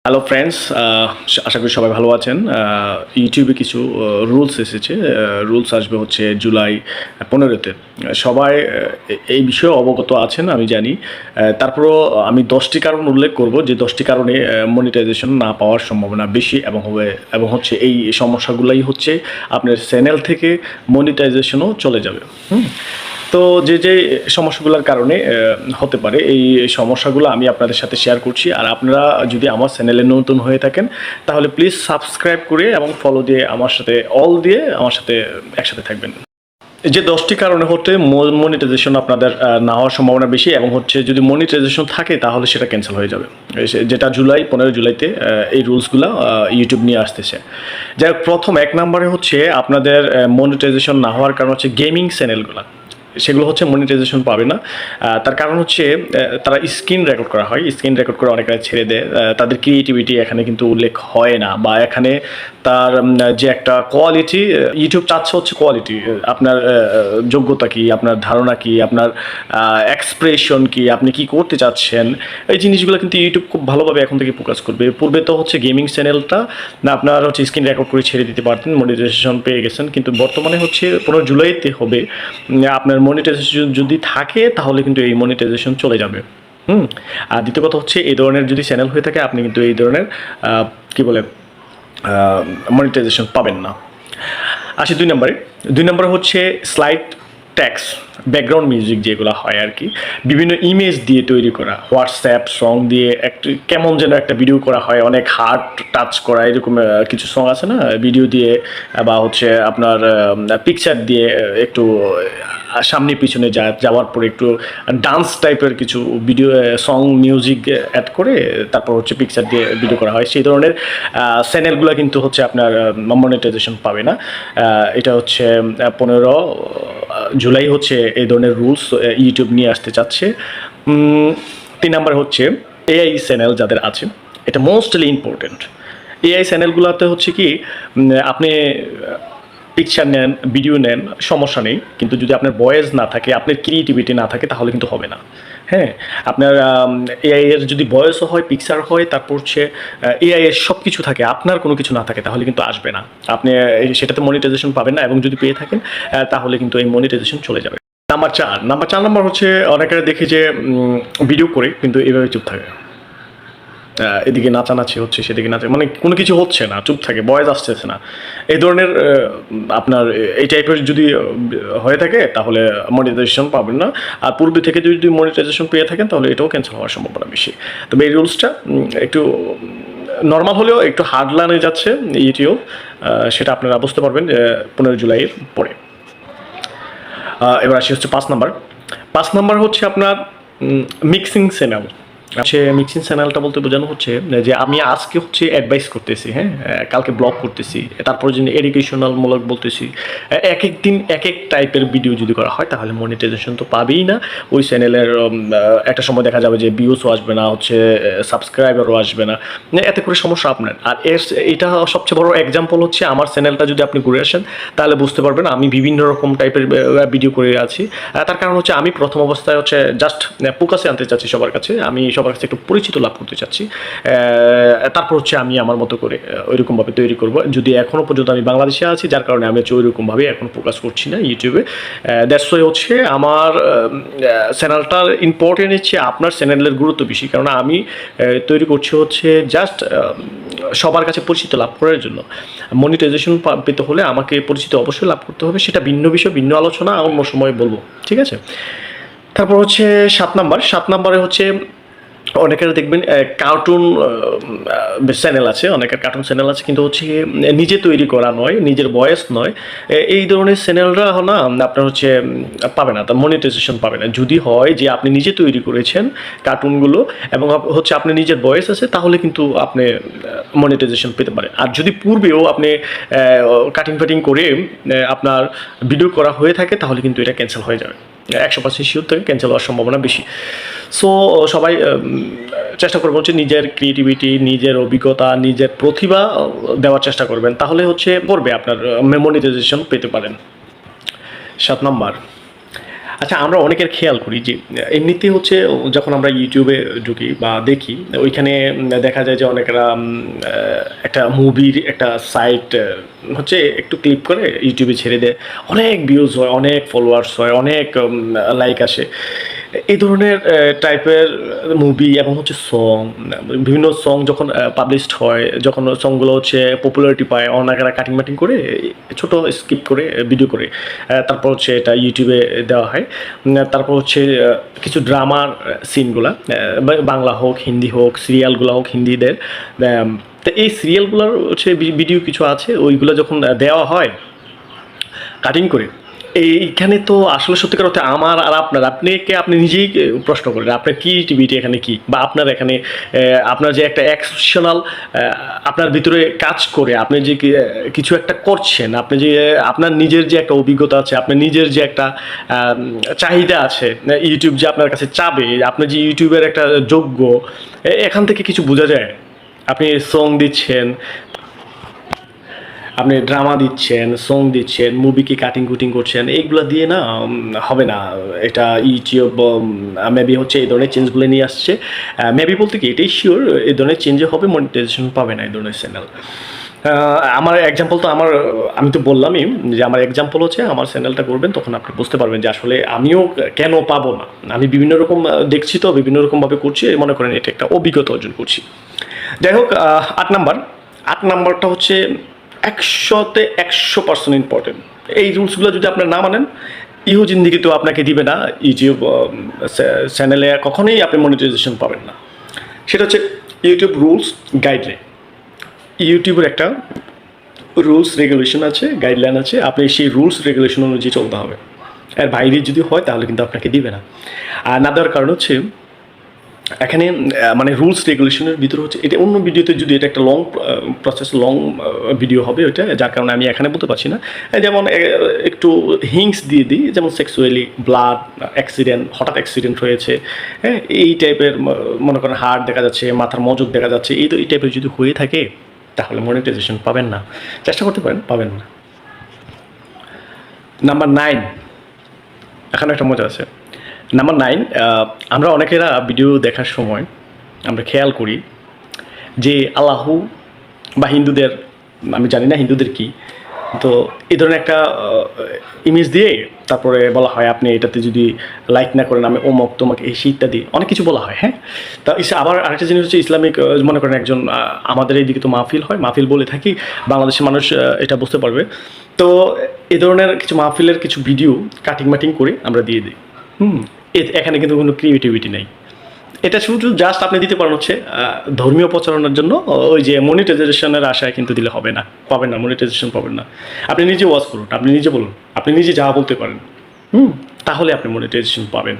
Hello friends, আশা করি সবাই ভালো আছেন। ইউটিউবে কিছু রুলস এসেছে। রুলস আসবে হচ্ছে জুলাই 15-তে। সবাই এই বিষয়ে অবগত আছেন আমি জানি। তারপরও আমি 10টি কারণ উল্লেখ করব যে 10টি কারণে মনিটাইজেশন না পাওয়ার সম্ভাবনা বেশি এবং হচ্ছে এই সমস্যাগুলাই হচ্ছে আপনার চ্যানেল থেকে মনিটাইজেশনও চলে যাবে। তো যে সমস্যাগুলোর কারণে হতে পারে এই সমস্যাগুলো আমি আপনাদের সাথে শেয়ার করছি। আর আপনারা যদি আমার চ্যানেলে নতুন হয়ে থাকেন তাহলে প্লিজ সাবস্ক্রাইব করে এবং ফলো দিয়ে আমার সাথে অল দিয়ে আমার সাথে একসাথে থাকবেন। যে 10টি কারণে হচ্ছে মনিটাইজেশন আপনাদের না হওয়ার সম্ভাবনা বেশি, এবং হচ্ছে যদি মনিটাইজেশন থাকে তাহলে সেটা ক্যান্সেল হয়ে যাবে, যেটা 15 জুলাইতে এই রুলসগুলো ইউটিউব নিয়ে আসতেছে। যাই হোক, প্রথম 1 নম্বরে হচ্ছে আপনাদের মনিটাইজেশন না হওয়ার কারণ হচ্ছে গেমিং চ্যানেলগুলো, সেগুলো হচ্ছে মনিটাইজেশন পাবে না। তার কারণ হচ্ছে তারা স্ক্রিন রেকর্ড করা হয়, স্ক্রিন রেকর্ড করে অনেকে ছেড়ে দেয়। তাদের ক্রিয়েটিভিটি এখানে কিন্তু উল্লেখ হয় না, বা এখানে তার যে একটা কোয়ালিটি ইউটিউব চাচ্ছে হচ্ছে কোয়ালিটি, আপনার যোগ্যতা কি, আপনার ধারণা কি, আপনার এক্সপ্রেশন কি, আপনি কি করতে চাচ্ছেন, এই জিনিসগুলো কিন্তু ইউটিউব খুব ভালোভাবে এখন থেকে ফোকাস করবে। পূর্বে তো হচ্ছে গেমিং চ্যানেলটা না আপনার হচ্ছে স্ক্রিন রেকর্ড করে ছেড়ে দিতে পারতেন, মনিটাইজেশন পেয়ে গেছেন, কিন্তু বর্তমানে হচ্ছে 15 জুলাইতে হবে আপনার মনিটাইজেশন যদি থাকে তাহলে কিন্তু এই মনিটাইজেশন চলে যাবে। আর দ্বিতীয় কথা হচ্ছে এই ধরনের যদি চ্যানেল হয়ে থাকে আপনি কিন্তু এই ধরনের কি বলে মনিটাইজেশন পাবেন না। আসি 2 নম্বরে হচ্ছে স্লাইড ট্যাক্স, ব্যাকগ্রাউন্ড মিউজিক যেগুলো হয় আর কি, বিভিন্ন ইমেজ দিয়ে তৈরি করা, হোয়াটসঅ্যাপ সং দিয়ে একটু কেমন যেন একটা ভিডিও করা হয়, অনেক হার্ট টাচ করা, এরকম কিছু সং আছে না, ভিডিও দিয়ে বা হচ্ছে আপনার পিকচার দিয়ে একটু সামনে পিছনে যাওয়ার পরে একটু ডান্স টাইপের কিছু ভিডিও সং মিউজিক অ্যাড করে তারপর হচ্ছে পিকচার দিয়ে ভিডিও করা হয়, সেই ধরনের চ্যানেলগুলো কিন্তু হচ্ছে আপনার মনিটাইজেশন পাবে না। এটা হচ্ছে 15 জুলাই হচ্ছে এই ধরনের রুলস ইউটিউব নিয়ে আসতে চাচ্ছে। 3 নম্বর হচ্ছে এআই চ্যানেল যাদের আছে, এটা মোস্টলি ইম্পর্টেন্ট। এআই চ্যানেলগুলোতে হচ্ছে কি আপনি পিকচার নেন, ভিডিও নেন, সমস্যা নেই, কিন্তু যদি আপনার ভয়েস না থাকে, আপনার ক্রিয়েটিভিটি না থাকে তাহলে কিন্তু হবে না। হ্যাঁ, আপনার এআই এর যদি ভয়েসও হয়, পিকচার হয়, তারপর হচ্ছে এআই এর সব কিছু থাকে, আপনার কোনো কিছু না থাকে তাহলে কিন্তু আসবে না, আপনি সেটাতে মনিটাইজেশন পাবেন না, এবং যদি পেয়ে থাকেন তাহলে কিন্তু এই মনিটাইজেশন চলে যাবে। নাম্বার 4 হচ্ছে অনেকের দেখি যে ভিডিও করে কিন্তু এভাবে চুপ থাকে, এদিকে নাচানাচি হচ্ছে, সেদিকে মানে কোনো কিছু হচ্ছে না, চুপ থাকে, ভয়েস আসতেছে না। এই ধরনের আপনার এই টাইপের যদি হয়ে থাকে তাহলে মনিটাইজেশন পাবেন না। আর পূর্বে থেকে যদি মনিটাইজেশন পেয়ে থাকেন তাহলে এটাও ক্যান্সেল হওয়ার সম্ভাবনা বেশি। তবে এই রুলসটা একটু নর্মাল হলেও একটু হার্ড লাইনে যাচ্ছে ইউটিউব, সেটা আপনারা বুঝতে পারবেন 15 জুলাইয়ের পরে। এবার আসি হচ্ছে 5 নম্বর হচ্ছে আপনার মিক্সিং চ্যানেল। মিক্সিং চ্যানেলটা বলতে বোঝানো হচ্ছে যে আমি আজকে হচ্ছে অ্যাডভাইস করতেছি, হ্যাঁ, কালকে ব্লগ করতেছি, তারপরে যদি এডুকেশনাল মূলক বলতেছি, এক এক দিন এক এক টাইপের ভিডিও যদি করা হয় তাহলে মনিটাইজেশন তো পাবেই না। ওই চ্যানেলের একটা সময় দেখা যাবে যে ভিউসও আসবে না, হচ্ছে সাবস্ক্রাইবারও আসবে না, এতে করে সমস্যা আপনার। আর এটা সবচেয়ে বড় এক্সাম্পল হচ্ছে আমার চ্যানেলটা যদি আপনি ঘুরে আসেন তাহলে বুঝতে পারবেন আমি বিভিন্ন রকম টাইপের ভিডিও করে আছি। তার কারণ হচ্ছে আমি প্রথম অবস্থায় হচ্ছে জাস্ট ফোকাসে আনতে চাচ্ছি সবার কাছে, আমি সবার কাছে একটু পরিচিত লাভ করতে চাচ্ছি। তারপর হচ্ছে আমি আমার মতো করে ওইরকমভাবে তৈরি করব। যদি এখনও পর্যন্ত আমি বাংলাদেশে আছি, যার কারণে আমি হচ্ছে ওইরকমভাবে এখন ফোকাস করছি না ইউটিউবে। দ্যাটস ওয়াই হচ্ছে আমার চ্যানেলটার ইম্পর্টেন্ট হচ্ছে আপনার চ্যানেলের গুরুত্ব বেশি, কারণ আমি তৈরি করছি হচ্ছে জাস্ট সবার কাছে পরিচিত লাভ করার জন্য। মনিটাইজেশন পেতে হলে আমাকে পরিচিত অবশ্যই লাভ করতে হবে, সেটা ভিন্ন বিষয়, ভিন্ন আলোচনা অন্য সময় বলবো, ঠিক আছে। তারপর হচ্ছে 7 নম্বরে হচ্ছে অনেকের দেখবেন কার্টুন চ্যানেল আছে, অনেকের কার্টুন চ্যানেল আছে, কিন্তু হচ্ছে নিজে তৈরি করা নয়, নিজের ভয়েস নয়, এই ধরনের চ্যানেলরা না আপনার হচ্ছে পাবে না, তার মনিটাইজেশন পাবে না। যদি হয় যে আপনি নিজে তৈরি করেছেন কার্টুনগুলো এবং হচ্ছে আপনি নিজের ভয়েস আছে তাহলে কিন্তু আপনি মনিটাইজেশন পেতে পারেন। আর যদি পূর্বেও আপনি কাটিং ফাটিং করে আপনার ভিডিও করা হয়ে থাকে তাহলে কিন্তু এটা ক্যান্সেল হয়ে যাবে, 100% শিওর থেকে ক্যান্সেল হওয়ার সম্ভাবনা বেশি। সো সবাই চেষ্টা করবেন হচ্ছে নিজের ক্রিয়েটিভিটি, নিজের অভিজ্ঞতা, নিজের প্রতিভা দেওয়ার চেষ্টা করবেন, তাহলে হচ্ছে পড়বে আপনার মনিটাইজেশন পেতে পারেন। 7 নম্বর, আচ্ছা, আমরা অনেকের খেয়াল করি যে এমনিতে হচ্ছে যখন আমরা ইউটিউবে ঢুকি বা দেখি, ওইখানে দেখা যায় যে অনেকেরা একটা মুভির একটা সাইট হচ্ছে একটু ক্লিক করে ইউটিউবে ছেড়ে দেয়, অনেক ভিউজ হয়, অনেক ফলোয়ার্স হয়, অনেক লাইক আসে। এই ধরনের টাইপের মুভি এবং হচ্ছে সং, বিভিন্ন সং যখন পাবলিশড হয়, যখন সংগুলো হচ্ছে পপুলারিটি পায়, অনেকেরা কাটিং মাটিং করে ছোট স্কিপ করে ভিডিও করে তারপর হচ্ছে এটা ইউটিউবে দেওয়া হয়। তারপর হচ্ছে কিছু ড্রামার সিনগুলা, বাংলা হোক হিন্দি হোক, সিরিয়ালগুলো হোক হিন্দিদের, তো এই সিরিয়ালগুলোর হচ্ছে ভিডিও কিছু আছে, ওইগুলো যখন দেওয়া হয় কাটিং করে, এইখানে তো আসলে সত্যিকার অর্থে আমার আর আপনার, আপনি নিজেই প্রশ্ন করেন আপনার ক্রিয়েটিভিটি এখানে কি, বা আপনার এখানে আপনার যে একটা এক্সেপশনাল আপনার ভিতরে কাজ করে, আপনি যে কিছু একটা করছেন, আপনি যে আপনার নিজের যে একটা অভিজ্ঞতা আছে, আপনার নিজের যে একটা চাহিদা আছে, ইউটিউব যে আপনার কাছে চাবে, আপনার যে ইউটিউবের একটা যোগ্য, এখান থেকে কিছু বোঝা যায়। আপনি সং দিচ্ছেন, আপনি ড্রামা দিচ্ছেন, সং দিচ্ছেন, মুভিকে কাটিং কুটিং করছেন, এইগুলো দিয়ে না হবে না। এটা ইউটিউব মেবি হচ্ছে এই ধরনের চেঞ্জগুলো নিয়ে আসছে। মেবি বলতে কি এটাই শিওর, এই ধরনের চেঞ্জে হবে, মনিটাইজেশন পাবে না এই ধরনের চ্যানেল। আমার এক্সাম্পল তো আমি তো বললামই যে আমার এক্সাম্পল হচ্ছে আমার চ্যানেলটা করবেন, তখন আপনি বুঝতে পারবেন যে আসলে আমিও কেন পাবো না। আমি বিভিন্ন রকম দেখছি, তো বিভিন্ন রকমভাবে করছি, মনে করেন এটা একটা অভিজ্ঞতা অর্জন করছি। যাই হোক, 8 নাম্বারটা হচ্ছে 100% ইম্পর্টেন্ট। এই রুলসগুলো যদি আপনার না মানেন, ইহো জিন্দিগিতেও আপনাকে দিবে না ইউটিউব চ্যানেলে, কখনোই আপনি মনিটাইজেশন পাবেন না। সেটা হচ্ছে ইউটিউব রুলস গাইডলাইন। ইউটিউবের একটা রুলস রেগুলেশন আছে, গাইডলাইন আছে, আপনি সেই রুলস রেগুলেশন অনুযায়ী চলতে হবে। এর বাইরে যদি হয় তাহলে কিন্তু আপনাকে দিবে না। আর না দেওয়ার কারণ হচ্ছে এখানে মানে রুলস রেগুলেশনের ভিতরে হচ্ছে, এটা অন্য ভিডিওতে যদি এটা একটা লং প্রসেস, লং ভিডিও হবে ওইটা, যার কারণে আমি এখানে বলতে পারছি না। যেমন একটু হিংস দিয়ে দিই, যেমন সেক্সুয়ালি, ব্লাড, অ্যাক্সিডেন্ট, হঠাৎ অ্যাক্সিডেন্ট হয়েছে, হ্যাঁ, এই টাইপের, মনে করেন হাড় দেখা যাচ্ছে, মাথার মজক দেখা যাচ্ছে, এই টাইপের যদি হয়ে থাকে তাহলে মনিটাইজেশন পাবেন না। চেষ্টা করতে পারেন, পাবেন না। নাম্বার 9, এখানে একটা মজা আছে। নাম্বার 9, আমরা অনেকেরা ভিডিও দেখার সময় আমরা খেয়াল করি যে আল্লাহু বা হিন্দুদের, আমি জানি না হিন্দুদের কি, তো এই ধরনের একটা ইমেজ দিয়ে তারপরে বলা হয় আপনি এটাতে যদি লাইক না করেন আমি অমুক তোমাকে এই ইত্যাদি অনেক কিছু বলা হয়। হ্যাঁ, তা আবার আরেকটা জিনিস হচ্ছে ইসলামিক, মনে করেন একজন আমাদের এইদিকে তো মাহফিল হয়, মাহফিল বলে থাকি, বাংলাদেশের মানুষ এটা বুঝতে পারবে। তো এই ধরনের কিছু মাহফিলের কিছু ভিডিও কাটিং মাটিং করে আমরা দিয়ে দিই। এখানে কিন্তু কোনো ক্রিয়েটিভিটি নেই। এটা শুধু জাস্ট আপনি দিতে পারেন হচ্ছে ধর্মীয় প্রচারণার জন্য, ওই যে মনিটাইজেশনের আশায় কিন্তু দিলে হবে না, পাবেন না, মনিটাইজেশন পাবেন না। আপনি নিজে ওয়াজ করুন, আপনি নিজে বলুন, আপনি নিজে যা বলতে পারেন, তাহলে আপনি মনিটাইজেশন পাবেন,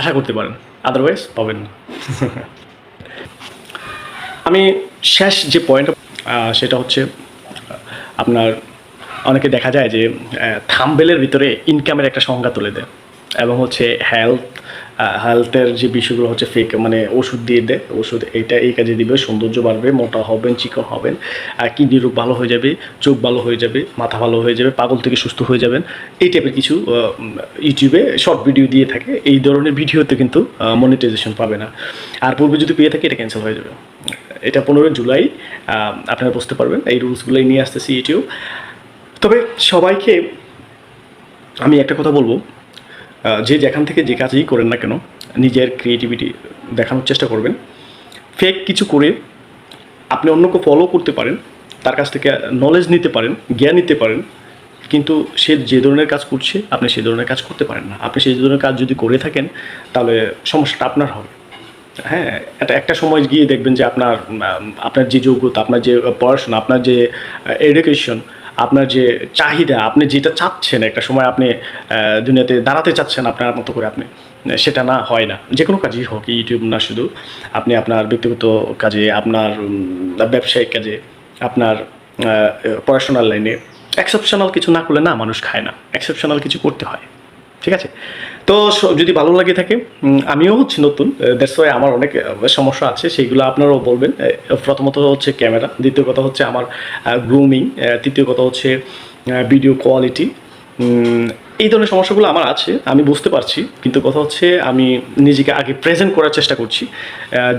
আশা করতে পারেন, আদারওয়াইজ পাবেন না। আমি শেষ যে পয়েন্ট, সেটা হচ্ছে আপনার অনেকে দেখা যায় যে থাম্বনেলের ভিতরে ইনকামের একটা সংজ্ঞা তুলে দেয়, এবং হচ্ছে হেলথের যে বিষয়গুলো হচ্ছে ফেক, মানে ওষুধ দিয়ে দেয়, ওষুধ এটা এই কাজে দিবে, সৌন্দর্য বাড়বে, মোটা হবেন, চিকন হবেন, কিডনি রোগ ভালো হয়ে যাবে, চোখ ভালো হয়ে যাবে, মাথা ভালো হয়ে যাবে, পাগল থেকে সুস্থ হয়ে যাবেন, এই টাইপের কিছু ইউটিউবে শর্ট ভিডিও দিয়ে থাকে। এই ধরনের ভিডিওতে কিন্তু মনিটাইজেশন পাবে না, আর পূর্বে যদি পেয়ে থাকে এটা ক্যান্সেল হয়ে যাবে। এটা 15 জুলাই আপনারা বুঝতে পারবেন, এই রুলসগুলোই নিয়ে আসতেছি ইউটিউব। তবে সবাইকে আমি একটা কথা বলবো, যে যেখান থেকে যে কাজই করেন না কেন, নিজের ক্রিয়েটিভিটি দেখানোর চেষ্টা করবেন। ফেক কিছু করে আপনি অন্যকে ফলো করতে পারেন, তার কাছ থেকে নলেজ নিতে পারেন, জ্ঞান নিতে পারেন, কিন্তু সে যে ধরনের কাজ করছে আপনি সেই ধরনের কাজ করতে পারেন না। আপনি সেই ধরনের কাজ যদি করে থাকেন তাহলে সমস্যাটা আপনার হবে। হ্যাঁ, একটা সময় গিয়ে দেখবেন যে আপনার যে যোগ্যতা, আপনার যে পড়াশোনা, আপনার যে এডুকেশন, আপনার যে চাহিদা, আপনি যেটা চাচ্ছেন, একটা সময় আপনি দুনিয়াতে দাঁড়াতে চাচ্ছেন আপনার মতো করে, আপনি সেটা না হয় না। যে কোনো কাজই হোক, ইউটিউব না শুধু, আপনি আপনার ব্যক্তিগত কাজে, আপনার ব্যবসায়িক কাজে, আপনার পড়াশোনার লাইনে এক্সেপশনাল কিছু না করলে না মানুষ খায় না, এক্সেপশনাল কিছু করতে হয়। ঠিক আছে, তো যদি ভালো লাগে থাকে, আমিও হচ্ছে নতুন, দ্যাটস ওয়াই আমার অনেক সমস্যা আছে, সেইগুলো আপনারাও বলবেন। প্রথমত হচ্ছে ক্যামেরা, দ্বিতীয় কথা হচ্ছে আমার গ্রুমিং, তৃতীয় কথা হচ্ছে ভিডিও কোয়ালিটি, এই ধরনের সমস্যাগুলো আমার আছে, আমি বুঝতে পারছি, কিন্তু কথা হচ্ছে আমি নিজেকে আগে প্রেজেন্ট করার চেষ্টা করছি।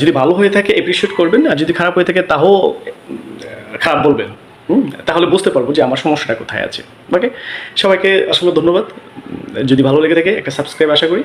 যদি ভালো হয়ে থাকে অ্যাপ্রিসিয়েট করবেন, আর যদি খারাপ হয়ে থাকে তাও খারাপ বলবেন। তাহলে বুঝতে পারবো যে আমার সমস্যাটা কোথায় আছে। ওকে, সবাইকে আসলে ধন্যবাদ। যদি ভালো লেগে থাকে একটা সাবস্ক্রাইব আশা করি।